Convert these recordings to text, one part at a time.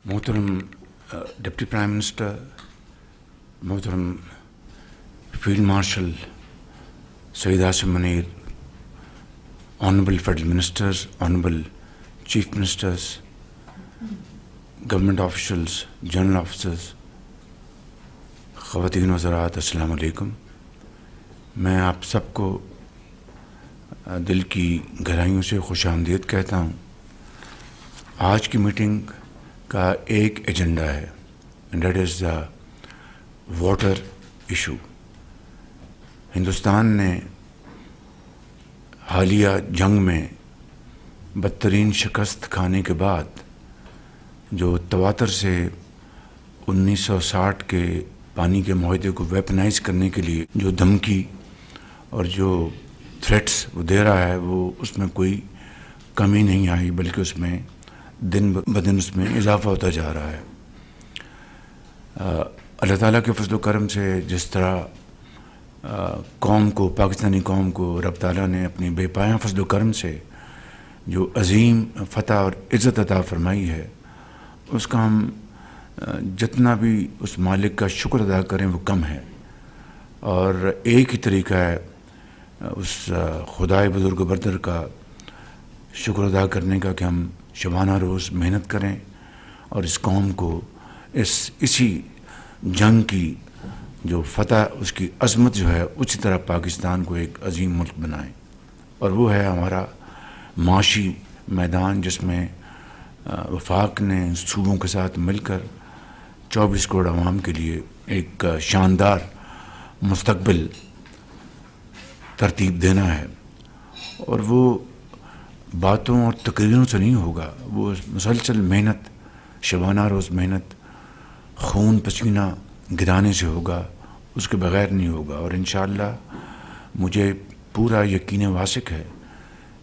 محترم deputy prime minister, محترم field marshal Saeed Asim Munir, honourable federal ministers, honourable chief ministers, government officials, general officers, خواتین و حضرات، السلام علیکم۔ میں آپ سب کو دل کی گہرائیوں سے خوش آمدید کہتا ہوں۔ آج کی میٹنگ کا ایک ایجنڈا ہے، and that is the water issue. Hindustan نے حالیہ جنگ میں بدترین شکست کھانے کے بعد جو تواتر سے 1960 کے پانی کے معاہدے کو ویپنائز کرنے کے لیے جو دھمکی اور جو تھریٹس وہ دے رہا ہے، وہ اس میں کوئی کمی نہیں آئی، بلکہ اس میں دن بدن اس میں اضافہ ہوتا جا رہا ہے۔ اللہ تعالیٰ کے فضل و کرم سے جس طرح قوم کو، پاکستانی قوم کو رب تعالیٰ نے اپنی بے پایاں فضل و کرم سے جو عظیم فتح اور عزت عطا فرمائی ہے، اس کا ہم جتنا بھی اس مالک کا شکر ادا کریں وہ کم ہے۔ اور ایک ہی طریقہ ہے اس خدائے بزرگ بردر کا شکر ادا کرنے کا کہ ہم شبانہ روز محنت کریں اور اس قوم کو اسی جنگ کی جو فتح، اس کی عظمت جو ہے، اسی طرح پاکستان کو ایک عظیم ملک بنائیں۔ اور وہ ہے ہمارا معاشی میدان، جس میں وفاق نے صوبوں کے ساتھ مل کر 24 کروڑ عوام کے لیے ایک شاندار مستقبل ترتیب دینا ہے۔ اور وہ باتوں اور تقریروں سے نہیں ہوگا، وہ مسلسل محنت، شبانہ روز محنت، خون پسینہ گرانے سے ہوگا، اس کے بغیر نہیں ہوگا۔ اور انشاءاللہ مجھے پورا یقین واثق ہے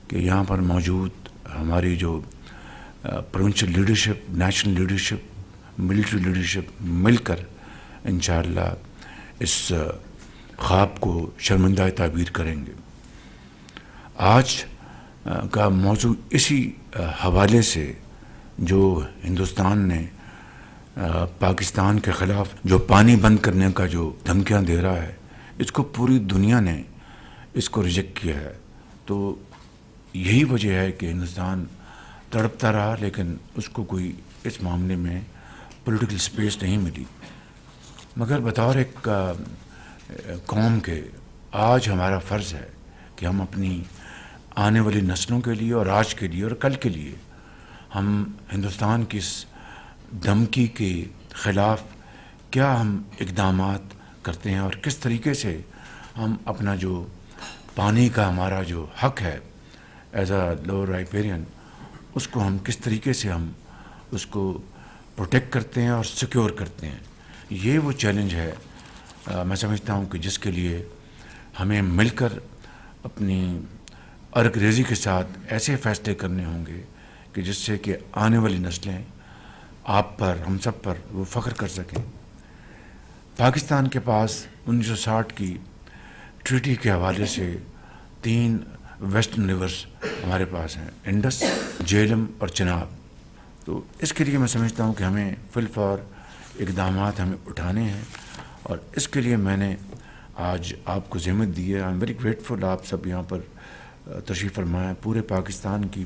کہ یہاں پر موجود ہماری جو provincial leadership, national leadership, military leadership مل کر انشاءاللہ اس خواب کو شرمندہ تعبیر کریں گے۔ آج کا موضوع اسی حوالے سے جو ہندوستان نے پاکستان کے خلاف جو پانی بند کرنے کا جو دھمکیاں دے رہا ہے، اس کو پوری دنیا نے اس کو ریجیکٹ کیا ہے۔ تو یہی وجہ ہے کہ ہندوستان تڑپتا رہا، لیکن اس کو کوئی اس معاملے میں پولیٹیکل سپیس نہیں ملی۔ مگر بطور ایک قوم کے آج ہمارا فرض ہے کہ ہم اپنی آنے والی نسلوں کے لیے اور آج کے لیے اور کل کے لیے ہم ہندوستان کی اس دھمکی کے خلاف کیا ہم اقدامات کرتے ہیں، اور کس طریقے سے ہم اپنا جو پانی کا ہمارا جو حق ہے ایز اے لوور رائپیرین، اس کو ہم کس طریقے سے ہم اس کو پروٹیکٹ کرتے ہیں اور سیکیور کرتے ہیں۔ یہ وہ چیلنج ہے میں سمجھتا ہوں کہ جس کے لیے ہمیں مل کر اپنی ارگ ریزی کے ساتھ ایسے فیصلے کرنے ہوں گے کہ جس سے کہ آنے والی نسلیں آپ پر، ہم سب پر وہ فخر کر سکیں۔ پاکستان کے پاس 1960 کی ٹریٹی کے حوالے سے 3 ویسٹرن ریورس ہمارے پاس ہیں، انڈس، جہلم اور چناب۔ تو اس کے لیے میں سمجھتا ہوں کہ ہمیں فی الفور اقدامات ہمیں اٹھانے ہیں، اور اس کے لیے میں نے آج آپ کو ذمت دی ہے۔ آئی ایم ویری گریٹفل، آپ سب یہاں پر تشریف فرمائیں، پورے پاکستان کی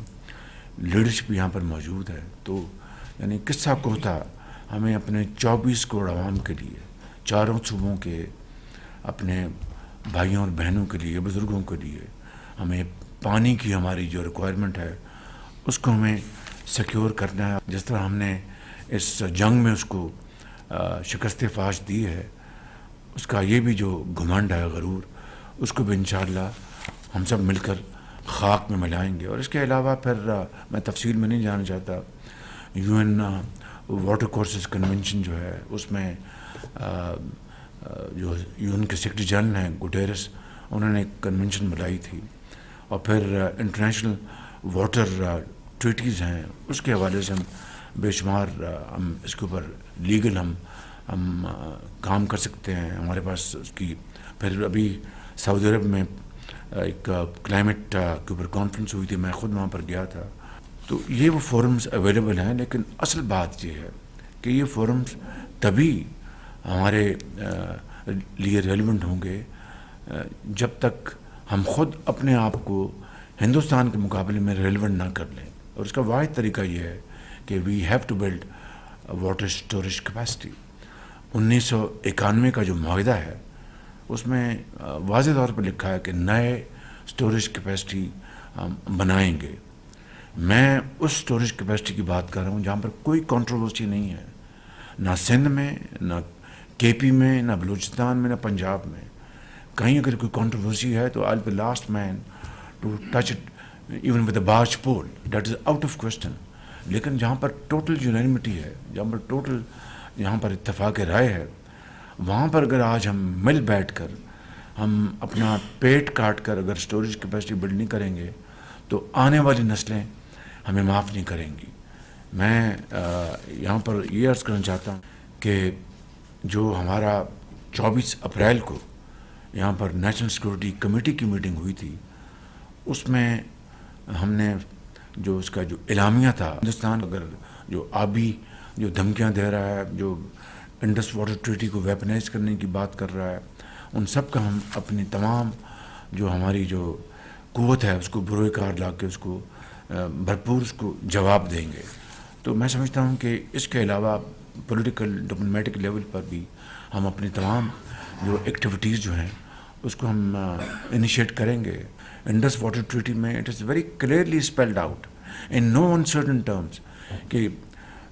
لیڈرشپ یہاں پر موجود ہے۔ تو یعنی قصہ کوتا ہمیں اپنے 24 کروڑ عوام کے لیے، چاروں صوبوں کے اپنے بھائیوں اور بہنوں کے لیے، بزرگوں کے لیے، ہمیں پانی کی ہماری جو ریکوائرمنٹ ہے اس کو ہمیں سیکیور کرنا ہے۔ جس طرح ہم نے اس جنگ میں اس کو شکست فاش دی ہے، اس کا یہ بھی جو گھمنڈ ہے، غرور، اس کو بھی انشاءاللہ ہم سب مل کر خاک میں ملائیں گے۔ اور اس کے علاوہ پھر میں تفصیل میں نہیں جانا چاہتا، UN واٹر کورسز کنونشن جو ہے، اس میں جو UN کے سیکرٹری جنرل ہیں گوٹیرس، انہوں نے ایک کنونشن بنائی تھی، اور پھر انٹرنیشنل واٹر ٹریٹیز ہیں، اس کے حوالے سے ہم بے شمار ہم اس کے اوپر لیگل ہم کام کر سکتے ہیں، ہمارے پاس اس کی۔ پھر ابھی سعودی عرب میں ایک کلائمیٹ کے اوپر کانفرنس ہوئی تھی، میں خود وہاں پر گیا تھا، تو یہ وہ فورمز اویلیبل ہیں، لیکن اصل بات یہ ہے کہ یہ فورمز تبھی ہمارے لیے ریلیونٹ ہوں گے جب تک ہم خود اپنے آپ کو ہندوستان کے مقابلے میں ریلیونٹ نہ کر لیں. اور اس کا واحد طریقہ یہ ہے کہ we have to build water storage capacity. 1991 کا جو معاہدہ ہے اس میں واضح طور پر لکھا ہے کہ نئے اسٹوریج کیپیسٹی بنائیں گے. میں اس اسٹوریج کیپیسٹی کی بات کر رہا ہوں جہاں پر کوئی کنٹروورسی نہیں ہے، نہ سندھ میں، نہ کے پی میں، نہ بلوچستان میں، نہ پنجاب میں. کہیں اگر کوئی کنٹروورسی ہے تو I'll be last man to touch it even with a barge pole. That is out of question. لیکن جہاں پر ٹوٹل یونانیمٹی ہے، جہاں پر اتفاق رائے ہے، وہاں پر اگر آج ہم مل بیٹھ کر ہم اپنا پیٹ کاٹ کر اگر اسٹوریج کیپیسٹی بلڈ نہیں کریں گے تو آنے والی نسلیں ہمیں معاف نہیں کریں گی. میں یہاں پر یہ عرض کرنا چاہتا ہوں کہ جو ہمارا 24 اپریل کو یہاں پر نیشنل سیکورٹی کمیٹی کی میٹنگ ہوئی تھی، اس میں ہم نے جو اس کا جو اعلامیہ تھا، ہندوستان اگر جو آبی جو دھمکیاں دے رہا ہے، جو انڈس واٹر ٹریٹی کو ویپنائز کرنے کی بات کر رہا ہے، ان سب کا ہم اپنی تمام جو ہماری جو قوت ہے اس کو بروئے کار لا کے اس کو بھرپور اس کو جواب دیں گے. تو میں سمجھتا ہوں کہ اس کے علاوہ پولیٹیکل ڈپلومیٹک لیول پر بھی ہم اپنی تمام جو ایکٹیویٹیز جو ہیں اس کو ہم انیشیٹ کریں گے. انڈس واٹر ٹریٹی میں it is very clearly spelled out in no uncertain terms کہ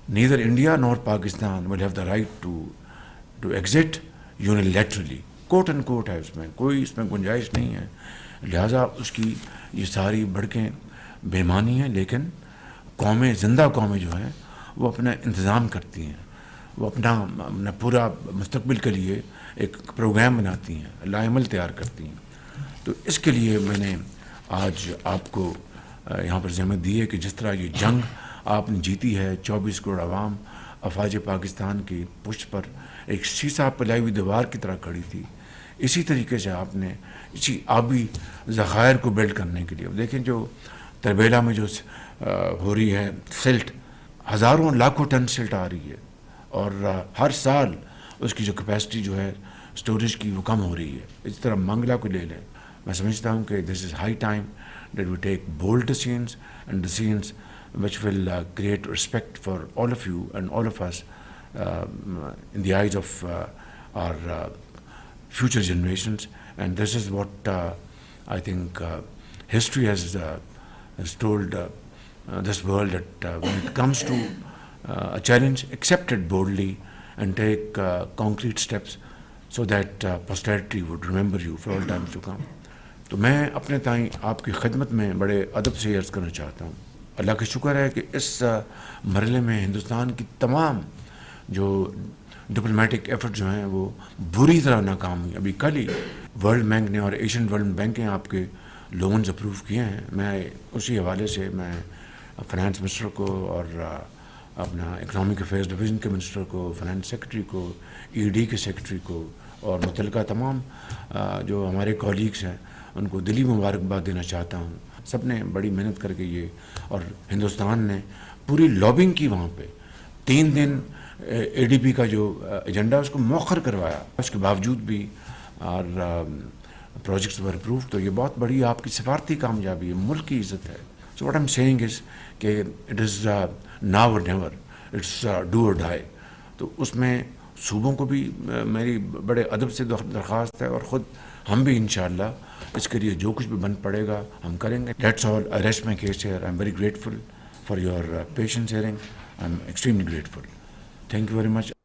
neither India nor Pakistan will have the right to exit unilaterally. Quote end quote ہے، اس میں کوئی اس میں گنجائش نہیں ہے. لہٰذا اس کی یہ ساری بڑکیں بےمانی ہیں، لیکن قومیں، زندہ قومیں جو ہیں وہ اپنا انتظام کرتی ہیں، وہ اپنا پورا مستقبل کے لیے ایک پروگرام بناتی ہیں، لائحہ تیار کرتی ہیں. تو اس کے لیے میں نے آج آپ کو یہاں پر ذمت دی ہے کہ جس طرح یہ جنگ آپ نے جیتی ہے، 24 کروڑ عوام افواج پاکستان کی پشت پر ایک سیسا پلائی ہوئی دیوار کی طرح کھڑی تھی، اسی طریقے سے آپ نے اسی آبی ذخائر کو بلڈ کرنے کے لیے دیکھیں جو تربیلا میں جو ہو رہی ہے سلٹ، ہزاروں لاکھوں ٹن سلٹ آ رہی ہے، اور ہر سال اس کی جو کیپیسٹی جو ہے اسٹوریج کی وہ کم ہو رہی ہے. اس طرح منگلا کو لے لیں. میں سمجھتا ہوں کہ this is high time that we take bold decisions and decisions which will create respect for all of you and all of us in the eyes of our future generations. And this is what I think history has told this world, that when it comes to a challenge, accept it boldly and take concrete steps so that posterity would remember you for all times to come. تو میں اپنے تائیں آپ کی خدمت میں بڑے ادب سے عرض کرنا چاہتا ہوں. اللہ کا شکر ہے کہ اس مرحلے میں ہندوستان کی تمام جو ڈپلومیٹک ایفرٹ جو ہیں وہ بری طرح ناکام ہوئی. ابھی کل ہی ورلڈ بینک نے اور ایشین ڈیولپمنٹ بینک نے آپ کے لونز اپروو کیے ہیں. میں اسی حوالے سے میں فائنانس منسٹر کو اور اپنا اکنامک افیئرز ڈویژن کے منسٹر کو، فائنانس سیکرٹری کو، ای ڈی کے سیکرٹری کو اور متعلقہ تمام جو ہمارے کولیگس ہیں ان کو دلی مبارکباد دینا چاہتا ہوں. سب نے بڑی محنت کر کے یہ، اور ہندوستان نے پوری لابنگ کی وہاں پہ 3 دن اے ڈی پی کا جو ایجنڈا اس کو مؤخر کروایا، اس کے باوجود بھی اور پروجیکٹس ور اپروو. تو یہ بہت بڑی آپ کی سفارتی کامیابی ہے، ملک کی عزت ہے. So what I am seeing is کہ it is now or never, it's do or die. تو اس میں صوبوں کو بھی میری بڑے ادب سے درخواست ہے، اور خود ہم بھی انشاءاللہ اس کے لیے جو کچھ بھی بن پڑے گا ہم کریں گے. That's all. I rest my case here. I'm very grateful for your patience hearing. I'm extremely grateful. Thank you very much.